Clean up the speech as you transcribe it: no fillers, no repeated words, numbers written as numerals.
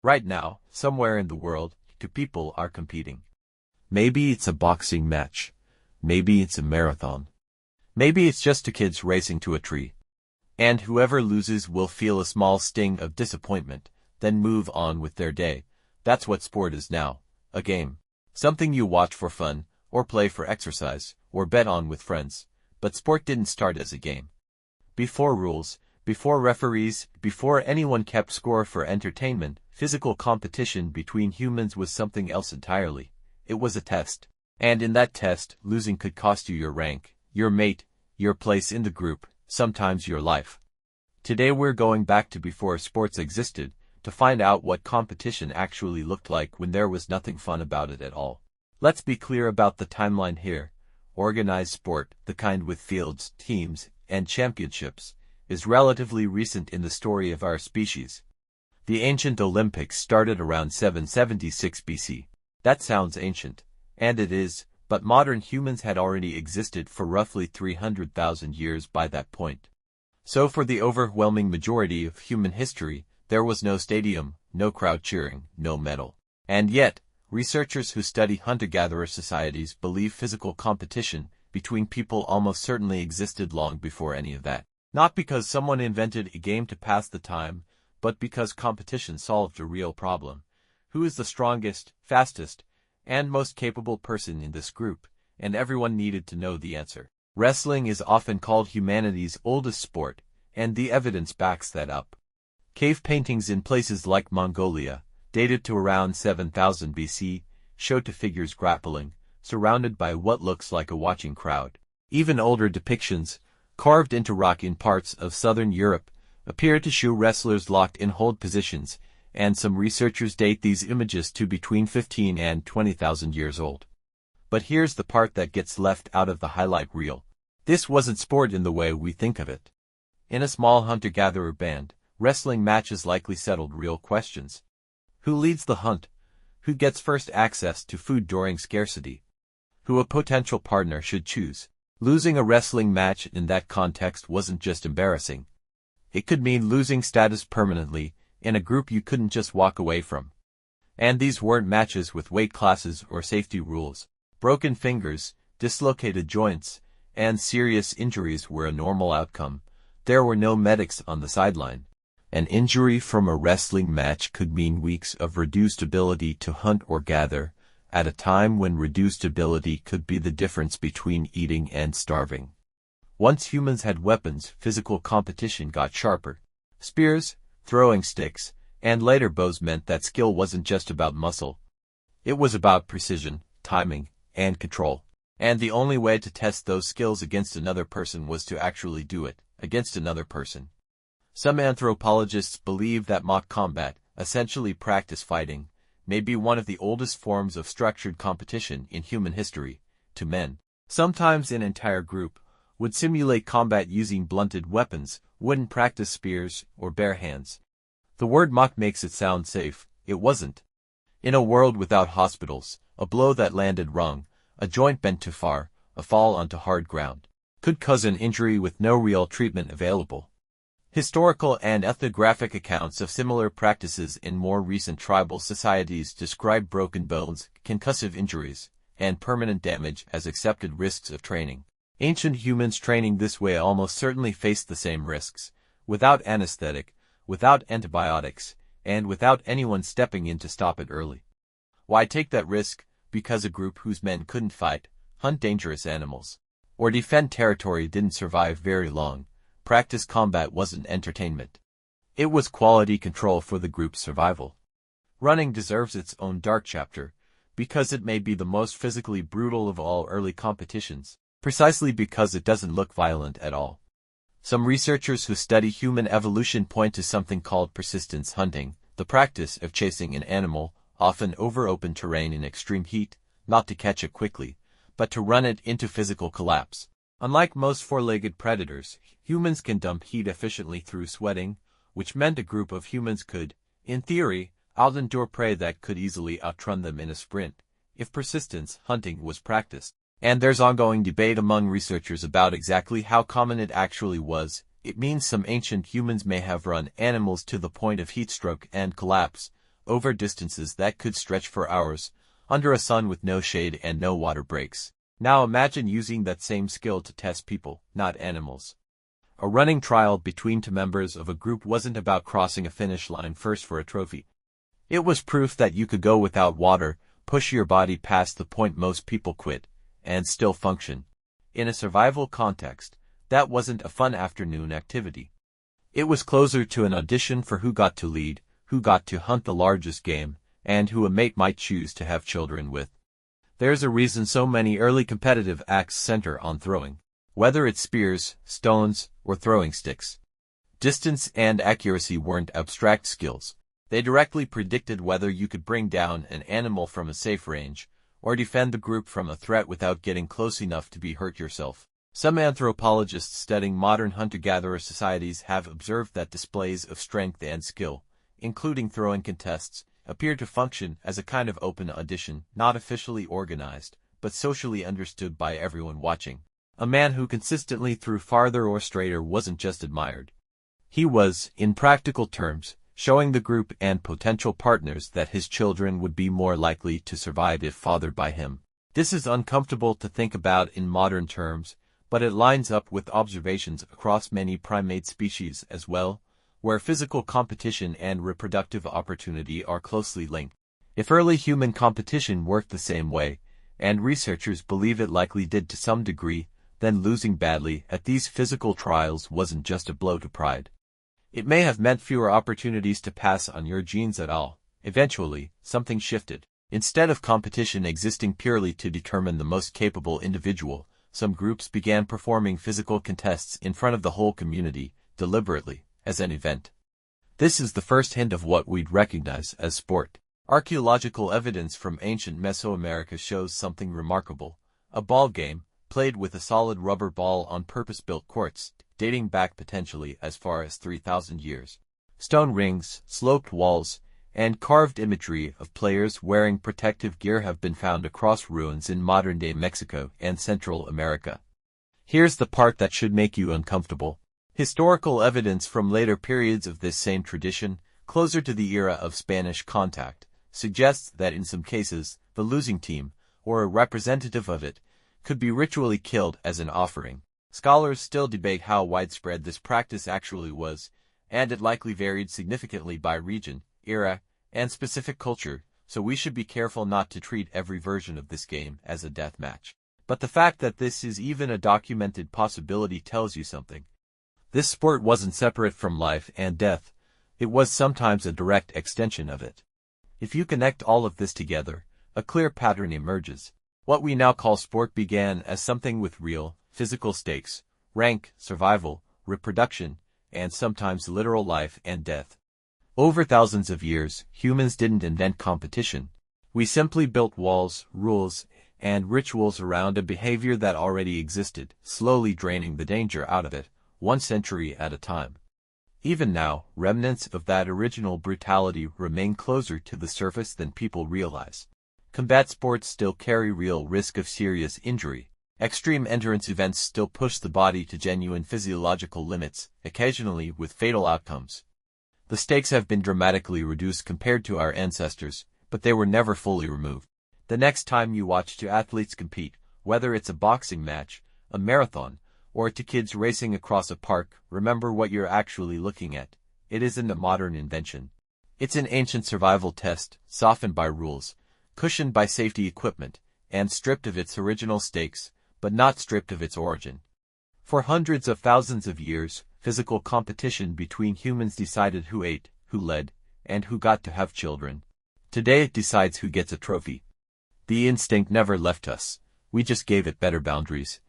Right now, somewhere in the world, two people are competing. Maybe it's a boxing match. Maybe it's a marathon. Maybe it's just two kids racing to a tree. And whoever loses will feel a small sting of disappointment, then move on with their day. That's what sport is now. A game. Something you watch for fun, or play for exercise, or bet on with friends. But sport didn't start as a game. Before rules, before referees, before anyone kept score for entertainment, physical competition between humans was something else entirely. It was a test. And in that test, losing could cost you your rank, your mate, your place in the group, sometimes your life. Today we're going back to before sports existed, to find out what competition actually looked like when there was nothing fun about it at all. Let's be clear about the timeline here. Organized sport, the kind with fields, teams, and championships, is relatively recent in the story of our species. The ancient Olympics started around 776 BC. That sounds ancient, and it is, but modern humans had already existed for roughly 300,000 years by that point. So for the overwhelming majority of human history, there was no stadium, no crowd cheering, no medal. And yet, researchers who study hunter-gatherer societies believe physical competition between people almost certainly existed long before any of that. Not because someone invented a game to pass the time, but because competition solved a real problem. Who is the strongest, fastest, and most capable person in this group? And everyone needed to know the answer. Wrestling is often called humanity's oldest sport, and the evidence backs that up. Cave paintings in places like Mongolia, dated to around 7000 BC, show two figures grappling, surrounded by what looks like a watching crowd. Even older depictions, carved into rock in parts of southern Europe, appear to show wrestlers locked in hold positions, and some researchers date these images to between 15 and 20,000 years old. But here's the part that gets left out of the highlight reel. This wasn't sport in the way we think of it. In a small hunter-gatherer band, wrestling matches likely settled real questions. Who leads the hunt? Who gets first access to food during scarcity? Who a potential partner should choose? Losing a wrestling match in that context wasn't just embarrassing. It could mean losing status permanently in a group you couldn't just walk away from. And these weren't matches with weight classes or safety rules. Broken fingers, dislocated joints, and serious injuries were a normal outcome. There were no medics on the sideline. An injury from a wrestling match could mean weeks of reduced ability to hunt or gather, at a time when reduced ability could be the difference between eating and starving. Once humans had weapons, physical competition got sharper. Spears, throwing sticks, and later bows meant that skill wasn't just about muscle. It was about precision, timing, and control. And the only way to test those skills against another person was to actually do it, against another person. Some anthropologists believe that mock combat, essentially practice fighting, may be one of the oldest forms of structured competition in human history. Two men, sometimes an entire group, would simulate combat using blunted weapons, wouldn't practice spears or bare hands. The word mock makes it sound safe. It wasn't. In a world without hospitals, a blow that landed wrong, a joint bent too far, a fall onto hard ground, could cause an injury with no real treatment available. Historical and ethnographic accounts of similar practices in more recent tribal societies describe broken bones, concussive injuries, and permanent damage as accepted risks of training. Ancient humans training this way almost certainly faced the same risks, without anesthetic, without antibiotics, and without anyone stepping in to stop it early. Why take that risk? Because a group whose men couldn't fight, hunt dangerous animals, or defend territory didn't survive very long. Practice combat wasn't entertainment. It was quality control for the group's survival. Running deserves its own dark chapter, because it may be the most physically brutal of all early competitions, precisely because it doesn't look violent at all. Some researchers who study human evolution point to something called persistence hunting, the practice of chasing an animal, often over open terrain in extreme heat, not to catch it quickly, but to run it into physical collapse. Unlike most four-legged predators, humans can dump heat efficiently through sweating, which meant a group of humans could, in theory, out-endure prey that could easily outrun them in a sprint, if persistence hunting was practiced. And there's ongoing debate among researchers about exactly how common it actually was. It means some ancient humans may have run animals to the point of heatstroke and collapse, over distances that could stretch for hours, under a sun with no shade and no water breaks. Now imagine using that same skill to test people, not animals. A running trial between two members of a group wasn't about crossing a finish line first for a trophy. It was proof that you could go without water, push your body past the point most people quit, and still function. In a survival context, that wasn't a fun afternoon activity. It was closer to an audition for who got to lead, who got to hunt the largest game, and who a mate might choose to have children with. There's a reason so many early competitive acts center on throwing. Whether it's spears, stones, or throwing sticks. Distance and accuracy weren't abstract skills. They directly predicted whether you could bring down an animal from a safe range, or defend the group from a threat without getting close enough to be hurt yourself. Some anthropologists studying modern hunter-gatherer societies have observed that displays of strength and skill, including throwing contests, appear to function as a kind of open audition, not officially organized, but socially understood by everyone watching. A man who consistently threw farther or straighter wasn't just admired. He was, in practical terms, showing the group and potential partners that his children would be more likely to survive if fathered by him. This is uncomfortable to think about in modern terms, but it lines up with observations across many primate species as well, where physical competition and reproductive opportunity are closely linked. If early human competition worked the same way, and researchers believe it likely did to some degree, then losing badly at these physical trials wasn't just a blow to pride. It may have meant fewer opportunities to pass on your genes at all. Eventually, something shifted. Instead of competition existing purely to determine the most capable individual, some groups began performing physical contests in front of the whole community, deliberately, as an event. This is the first hint of what we'd recognize as sport. Archaeological evidence from ancient Mesoamerica shows something remarkable. A ball game, played with a solid rubber ball on purpose-built courts, dating back potentially as far as 3,000 years. Stone rings, sloped walls, and carved imagery of players wearing protective gear have been found across ruins in modern-day Mexico and Central America. Here's the part that should make you uncomfortable. Historical evidence from later periods of this same tradition, closer to the era of Spanish contact, suggests that in some cases, the losing team, or a representative of it, could be ritually killed as an offering. Scholars still debate how widespread this practice actually was, and it likely varied significantly by region, era, and specific culture, so we should be careful not to treat every version of this game as a death match. But the fact that this is even a documented possibility tells you something. This sport wasn't separate from life and death, it was sometimes a direct extension of it. If you connect all of this together, a clear pattern emerges. What we now call sport began as something with real, physical stakes, rank, survival, reproduction, and sometimes literal life and death. Over thousands of years, humans didn't invent competition. We simply built walls, rules, and rituals around a behavior that already existed, slowly draining the danger out of it, 1 century at a time. Even now, remnants of that original brutality remain closer to the surface than people realize. Combat sports still carry real risk of serious injury. Extreme endurance events still push the body to genuine physiological limits, occasionally with fatal outcomes. The stakes have been dramatically reduced compared to our ancestors, but they were never fully removed. The next time you watch two athletes compete, whether it's a boxing match, a marathon, or two kids racing across a park, remember what you're actually looking at. It isn't a modern invention. It's an ancient survival test, softened by rules, cushioned by safety equipment, and stripped of its original stakes, but not stripped of its origin. For hundreds of thousands of years, physical competition between humans decided who ate, who led, and who got to have children. Today it decides who gets a trophy. The instinct never left us. We just gave it better boundaries.